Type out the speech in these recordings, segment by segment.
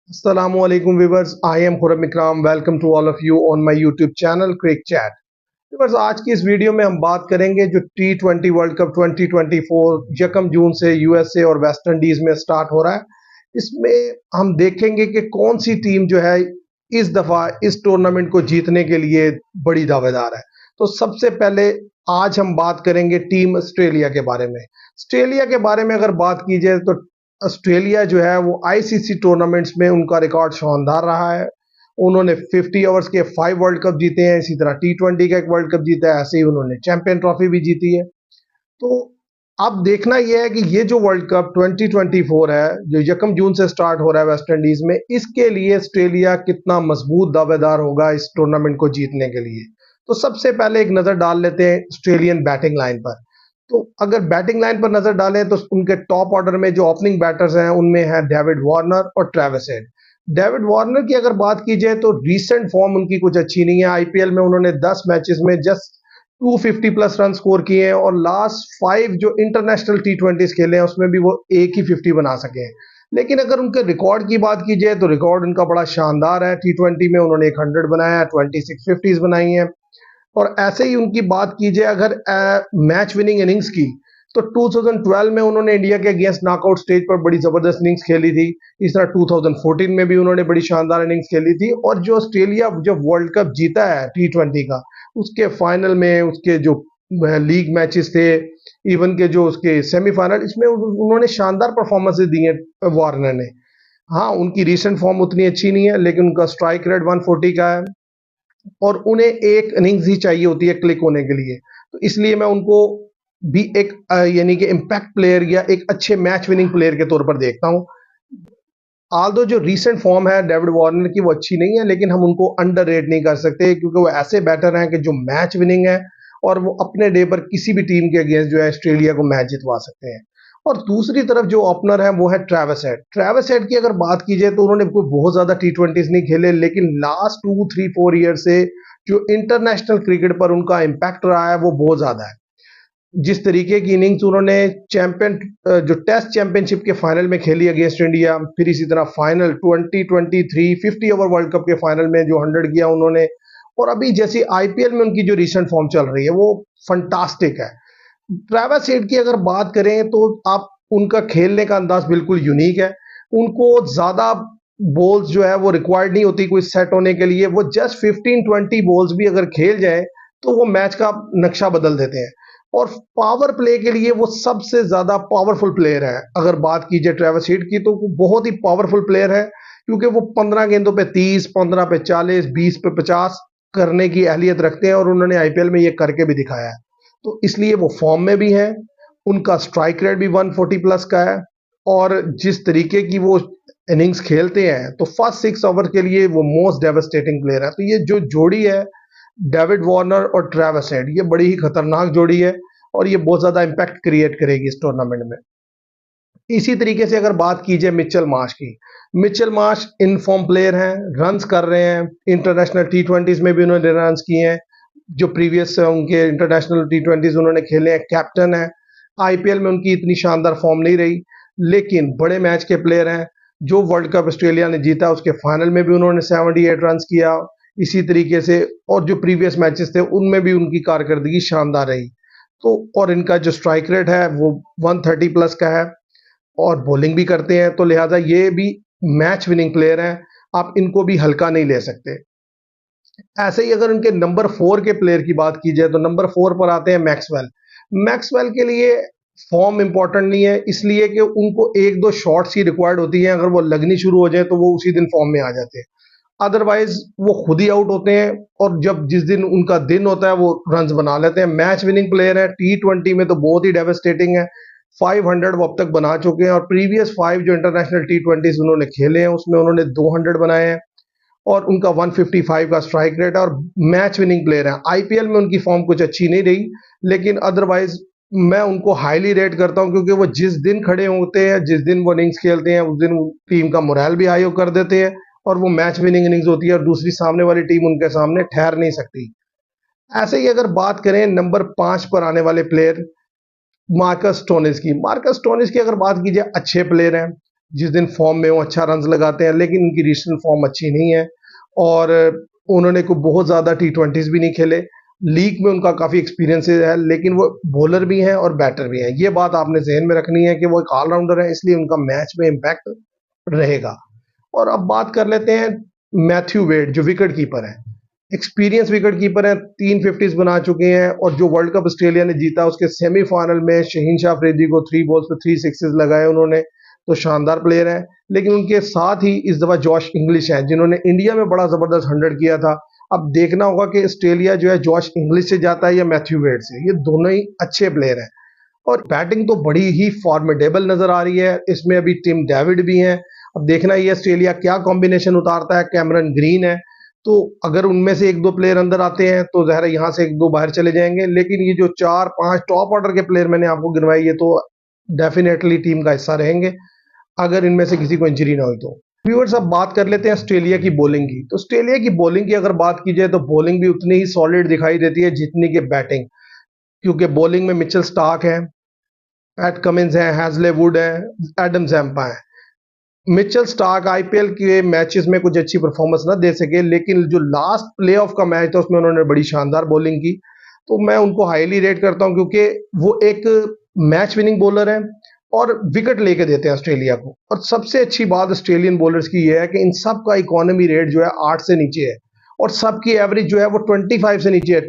Assalamualaikum viewers, I am Khurram Ikram. Welcome to all of you on my YouTube channel Crick Chat. viewers, आज की इस video में हम बात करेंगे जो T20 वर्ल्ड कप 2024 यकम जून से यूएसए और वेस्ट इंडीज में स्टार्ट हो रहा है। इसमें हम देखेंगे कि कौन सी टीम जो है इस दफा इस टूर्नामेंट को जीतने के लिए बड़ी दावेदार है। तो सबसे पहले आज हम बात करेंगे टीम ऑस्ट्रेलिया के बारे में। ऑस्ट्रेलिया के बारे में अगर बात की जाए तो ऑस्ट्रेलिया जो है वो आईसीसी टूर्नामेंट्स में उनका रिकॉर्ड शानदार रहा है। उन्होंने 50 ओवर्स के 5 वर्ल्ड कप जीते हैं, इसी तरह T20 का एक वर्ल्ड कप जीता है, ऐसे ही उन्होंने चैंपियन ट्रॉफी भी जीती है। तो अब देखना यह है कि ये जो वर्ल्ड कप 2024 है जो यकम जून से स्टार्ट हो रहा है वेस्ट इंडीज में, इसके लिए ऑस्ट्रेलिया कितना मजबूत दावेदार होगा इस टूर्नामेंट को जीतने के लिए। तो सबसे पहले एक नजर डाल लेते हैं ऑस्ट्रेलियन बैटिंग लाइन पर। तो अगर बैटिंग लाइन पर नजर डालें तो उनके टॉप ऑर्डर में जो ओपनिंग बैटर्स हैं उनमें है डेविड वार्नर और ट्रेविस हेड। डेविड वार्नर की अगर बात की जाए तो रीसेंट फॉर्म उनकी कुछ अच्छी नहीं है। आईपीएल में उन्होंने 10 मैचेस में जस्ट 250 प्लस रन स्कोर किए हैं और लास्ट 5 जो इंटरनेशनल T20 खेले हैं उसमें भी वो एक ही 50 बना सके हैं। लेकिन अगर उनके रिकॉर्ड की बात की जाए तो रिकॉर्ड उनका बड़ा शानदार है। T20 में उन्होंने 100 बनाया है, 26 50 बनाई हैं। और ऐसे ही उनकी बात की जाए अगर मैच विनिंग इनिंग्स की, तो 2012 में उन्होंने इंडिया के अगेंस्ट नॉकआउट स्टेज पर बड़ी जबरदस्त इनिंग्स खेली थी। इस तरह 2014 में भी उन्होंने बड़ी शानदार इनिंग्स खेली थी। और जो ऑस्ट्रेलिया जब वर्ल्ड कप जीता है T20 का, उसके फाइनल में उसके जो लीग मैचेस थे, इवन के जो उसके सेमीफाइनल, इसमें उन्होंने शानदार परफॉर्मेंसेस दी हैं वार्नर ने। हाँ, उनकी रिसेंट फॉर्म उतनी अच्छी नहीं है, लेकिन उनका स्ट्राइक रेट 140 का है और उन्हें एक इनिंग्स ही चाहिए होती है क्लिक होने के लिए। तो इसलिए मैं उनको भी एक यानी कि इम्पैक्ट प्लेयर या एक अच्छे मैच विनिंग प्लेयर के तौर पर देखता हूँ। आल्दो जो रीसेंट फॉर्म है डेविड वार्नर की वो अच्छी नहीं है, लेकिन हम उनको अंडररेट नहीं कर सकते क्योंकि वो ऐसे बैटर हैं कि जो मैच विनिंग है और वो अपने डे पर किसी भी टीम के अगेंस्ट जो है ऑस्ट्रेलिया को मैच जितवा सकते हैं। और दूसरी तरफ जो ओपनर है वो है ट्रेविस हेड। ट्रेविस हेड की अगर बात की जाए तो उन्होंने कोई बहुत ज्यादा T20 नहीं खेले, लेकिन लास्ट 2 3 4 ईयर से जो इंटरनेशनल क्रिकेट पर उनका इम्पैक्ट रहा है वो बहुत ज्यादा है। जिस तरीके की इनिंग्स उन्होंने चैंपियन जो टेस्ट चैंपियनशिप के फाइनल में खेली अगेंस्ट इंडिया, फिर इसी तरह फाइनल 2023 50 ओवर वर्ल्ड कप के फाइनल में जो 100 किया उन्होंने, और अभी जैसी आईपीएल में उनकी जो रिसेंट फॉर्म चल रही है वो फंटास्टिक है। ट्रेविस हेड की अगर बात करें तो आप उनका खेलने का अंदाज बिल्कुल यूनिक है। उनको ज्यादा बॉल्स जो है वो रिक्वायर्ड नहीं होती कोई सेट होने के लिए। वो जस्ट 15 20 बॉल्स भी अगर खेल जाए तो वो मैच का नक्शा बदल देते हैं। और पावर प्ले के लिए वो सबसे ज्यादा पावरफुल प्लेयर है। अगर बात की जाए ट्रेविस हेड की तो वो बहुत ही पावरफुल प्लेयर है, क्योंकि वो 15 गेंदों पे 30, 15 पे 40, 20 पे 50 करने की अहलियत रखते हैं और उन्होंने आईपीएल में ये करके भी दिखाया है। तो इसलिए वो फॉर्म में भी है। उनका स्ट्राइक रेट भी 140 प्लस का है। और जिस तरीके की वो इनिंग्स खेलते हैं तो फर्स्ट 6 ओवर के लिए वो मोस्ट डेवास्टेटिंग प्लेयर है। तो ये जो जोड़ी है डेविड वार्नर और ट्रेविस हेड, ये बड़ी ही खतरनाक जोड़ी है और ये बहुत ज्यादा इंपैक्ट क्रिएट करेगी इस टूर्नामेंट में। इसी तरीके से अगर बात की जाए मिचेल मार्श की, Mitchell Marsh in form player हैं, रन्स कर रहे हैं। इंटरनेशनल T20 में भी उन्होंने रन्स किए हैं। जो प्रीवियस उनके इंटरनेशनल T20 उन्होंने खेले हैं, कैप्टन है। आईपीएल में उनकी इतनी शानदार फॉर्म नहीं रही, लेकिन बड़े मैच के प्लेयर हैं। जो वर्ल्ड कप ऑस्ट्रेलिया ने जीता उसके फाइनल में भी उन्होंने 78 रन किया। इसी तरीके से और जो प्रीवियस मैचेस थे उनमें भी उनकी कारकर्दगी शानदार रही। तो और इनका जो स्ट्राइक रेट है वो 130 प्लस का है और बॉलिंग भी करते हैं, तो लिहाजा ये भी मैच विनिंग प्लेयर हैं। आप इनको भी हल्का नहीं ले सकते। ऐसे ही अगर उनके नंबर 4 के प्लेयर की बात की जाए तो नंबर 4 पर आते हैं मैक्सवेल। मैक्सवेल के लिए फॉर्म इंपॉर्टेंट नहीं है, इसलिए कि उनको एक दो शॉट्स ही रिक्वायर्ड होती हैं। अगर वो लगनी शुरू हो जाए तो वो उसी दिन फॉर्म में आ जाते हैं, अदरवाइज वो खुद ही आउट होते हैं। और जब जिस दिन उनका दिन होता है वो रन्स बना लेते हैं। मैच विनिंग प्लेयर है। T20 में तो बहुत ही डेवास्टेटिंग है। 500 वो अब तक बना चुके हैं और प्रीवियस 5 जो इंटरनेशनल T20 उन्होंने खेले हैं उसमें उन्होंने 200 बनाए हैं और उनका 155 का स्ट्राइक रेट है और मैच विनिंग प्लेयर है। आईपीएल में उनकी फॉर्म कुछ अच्छी नहीं रही, लेकिन अदरवाइज मैं उनको हाईली रेट करता हूं, क्योंकि वो जिस दिन खड़े होते हैं, जिस दिन वो इनिंग्स खेलते हैं, उस दिन टीम का मोरल भी हाई कर देते हैं और वो मैच विनिंग इनिंग्स होती है और दूसरी सामने वाली टीम उनके सामने ठहर नहीं सकती। ऐसे ही अगर बात करें नंबर 5 पर आने वाले प्लेयर मार्कस स्टोनिस की, मार्कस स्टोनिस की अगर बात की जाए, अच्छे प्लेयर हैं। जिस दिन फॉर्म में वो अच्छा रन्स लगाते हैं, लेकिन उनकी रिसेंट फॉर्म अच्छी नहीं है और उन्होंने कोई बहुत ज़्यादा टी20s भी नहीं खेले। लीग में उनका काफ़ी एक्सपीरियंस है, लेकिन वो बॉलर भी हैं और बैटर भी हैं। ये बात आपने ज़हन में रखनी है कि वो एक ऑलराउंडर है, इसलिए उनका मैच में इम्पैक्ट रहेगा। और अब बात कर लेते हैं मैथ्यू वेड, जो विकेट कीपर है। एक्सपीरियंस विकेट कीपर है, 3 50s बना चुके हैं और जो वर्ल्ड कप ऑस्ट्रेलिया ने जीता उसके सेमीफाइनल में शहीन शाह अफरीदी को 3 बॉल्स पे 3 सिक्सेस लगाए उन्होंने, तो शानदार प्लेयर हैं। लेकिन उनके साथ ही इस दफ़ा जॉश इंग्लिश हैं, जिन्होंने इंडिया में बड़ा ज़बरदस्त 100 किया था। अब देखना होगा कि ऑस्ट्रेलिया जो है जॉश इंग्लिश से जाता है या मैथ्यू वेड से। ये दोनों ही अच्छे प्लेयर हैं और बैटिंग तो बड़ी ही फॉर्मिडेबल नज़र आ रही है। इसमें अभी टिम डेविड भी हैं। अब देखना ये ऑस्ट्रेलिया क्या कॉम्बिनेशन उतारता है। कैमरन ग्रीन है, तो अगर उनमें से 1-2 प्लेयर अंदर आते हैं तो ज़ाहिर है यहाँ से 1-2 बाहर चले जाएंगे, लेकिन ये जो 4-5 टॉप ऑर्डर के प्लेयर मैंने आपको गिनवाए, ये तो डेफिनेटली टीम का हिस्सा रहेंगे अगर इनमें से किसी को इंजरी ना हुई तो। व्यूअर्स, अब बात कर लेते हैं ऑस्ट्रेलिया की बॉलिंग की। तो ऑस्ट्रेलिया की बॉलिंग की अगर बात की जाए तो बॉलिंग भी उतनी ही सॉलिड दिखाई देती है जितनी कि बैटिंग, क्योंकि बॉलिंग में मिचेल स्टार्क है, पैट कमिंस है, हैजले वुड है, एडम जैम्पा है। मिचेल स्टार्क आईपीएल के मैचेस में कुछ अच्छी परफॉर्मेंस ना दे सके, लेकिन जो लास्ट प्लेऑफ का मैच था उसमें उन्होंने बड़ी शानदार बॉलिंग की, तो मैं उनको हाईली रेट करता हूं क्योंकि वो एक मैच विनिंग बॉलर है और विकेट लेके देते हैं ऑस्ट्रेलिया को। और सबसे अच्छी बात ऑस्ट्रेलियन बॉलर्स की यह है कि इन सब का इकोनॉमी रेट जो है 8 से नीचे है और सबकी एवरेज जो है वो 25 से नीचे है।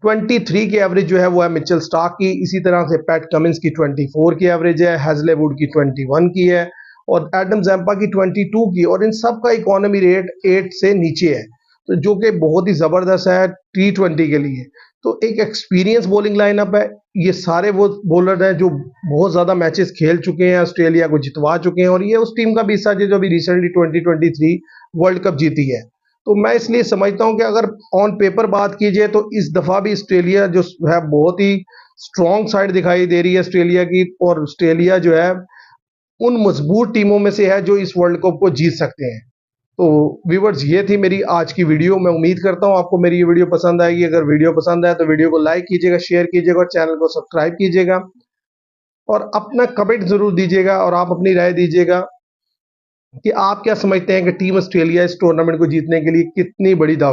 23 की एवरेज जो है वो है मिचेल स्टार्क की। इसी तरह से पैट कमिंस की 24 की एवरेज है, हैजलेवुड की 21 की है और एडम जैम्पा की 22 की, और इन सब का इकोनॉमी रेट 8 से नीचे है, तो जो कि बहुत ही जबरदस्त है टी20 के लिए। तो एक एक्सपीरियंस बॉलिंग लाइनअप है। ये सारे वो बॉलर हैं जो बहुत ज्यादा मैचेस खेल चुके हैं, ऑस्ट्रेलिया को जितवा चुके हैं, और ये उस टीम का भी हिस्सा है जो अभी रिसेंटली 2023 वर्ल्ड कप जीती है। तो मैं इसलिए समझता हूं कि अगर ऑन पेपर बात की जाए तो इस दफा भी ऑस्ट्रेलिया जो है बहुत ही स्ट्रॉन्ग साइड दिखाई दे रही है ऑस्ट्रेलिया की, और ऑस्ट्रेलिया जो है उन मजबूत टीमों में से है जो इस वर्ल्ड कप को जीत सकते हैं। तो व्यूवर्स, ये थी मेरी आज की वीडियो। मैं उम्मीद करता हूं आपको मेरी ये वीडियो पसंद आएगी। अगर वीडियो पसंद आए तो वीडियो को लाइक कीजिएगा, शेयर कीजिएगा और चैनल को सब्सक्राइब कीजिएगा और अपना कमेंट जरूर दीजिएगा और आप अपनी राय दीजिएगा कि आप क्या समझते हैं कि टीम ऑस्ट्रेलिया इस टूर्नामेंट को जीतने के लिए कितनी बड़ी दावेदार